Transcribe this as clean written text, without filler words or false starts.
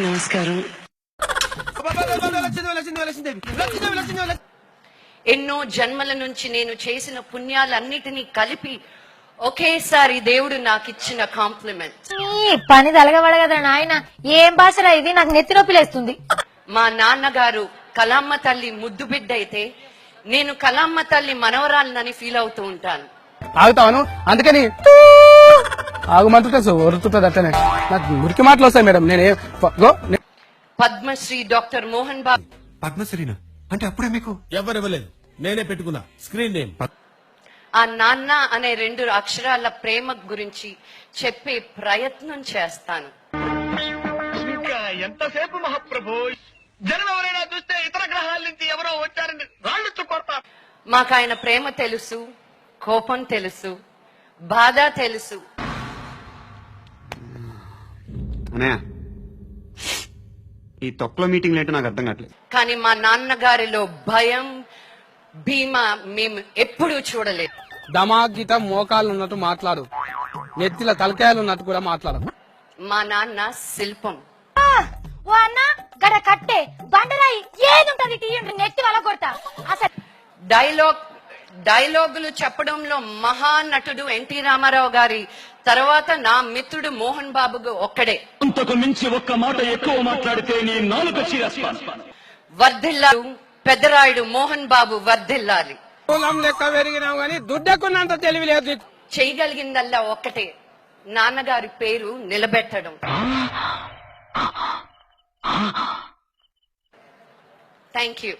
నమస్కారం. ఎన్నో జన్మల నుంచి నేను చేసిన పుణ్యాలన్నిటినీ కలిపి ఒకేసారి దేవుడు నాకు ఇచ్చిన కాంప్లిమెంట్. పని తలగబడ కదా నాయన, ఏం భాషరా ఇది? నాకు నెత్తి నొప్పి లేస్తుంది. మా నాన్నగారు కలామ్మ తల్లి ముద్దు బిడ్డ అయితే నేను కలామ్మ తల్లి మనవరాలనని ఫీల్ అవుతూ ఉంటాను. ఆగుతాను అందుకని ఆగుమంటుంటా ఒరుతుంటది అట్లనే. నాకు మురికి మాటలు వస్తాయి మేడం. పద్మశ్రీ డాక్టర్ మోహన్ బాబు. పద్మశ్రీనా అంటే అప్పుడే మీకు ఎవరివ్వలేదు, నేనే పెట్టుకున్నా స్క్రీన్ నేమ్. ఆ నాన్న అనే 2 అక్షరాల ప్రేమ గురించి చెప్పే ప్రయత్నం చేస్తాను. ఎంతసేపు మహాప్రభు, జనం ఎవరైనా చూస్తే ఇతర గ్రహాల నుంచి ఎవరో వచ్చారని రాళ్ళు చుక్కొడతారు. మాకు ఆయన ప్రేమ తెలుసు, కోపం తెలుసు, బాధ తెలుసు. అన్నయ్య ఈ తొక్కలో మీటింగ్ ఏంటో నాకు అర్థం కావట్లేదు. కానీ మా నాన్నగారిలో భయం, భీమా మేము ఎప్పుడూ చూడలేదు. దమాగీత మోకాలు ఉన్నట్టు మాట్లాడు, నెత్తిల తలకాయలు ఉన్నట్టు కూడా మాట్లాడు. మా నాన్న శిల్పం. ఓ అన్న గడ కట్టే బండరాయి ఏదుంటది తీయండి, నెత్తి వల కొడతా. అసలు డైలాగులు చెప్పడంలో మహానటుడు ఎన్టీ రామారావు గారి తర్వాత నా మిత్రుడు మోహన్ బాబు ఒక్కడే. అంతకు మించి ఒక్క మాట ఎక్కువ మాట్లాడితే నీ నాలుక చీరేస్తాను. వర్ధిల్లాలు పెద్దరాయుడు మోహన్ బాబు వర్ధిల్లాలి. కులం లెక్క పెరిగినావు గానీ దుడ్డకున్నంత తెలివి లేదు. చేయగలిగిందల్లా ఒక్కటే, నాన్నగారి పేరు నిలబెట్టడం. Thank you.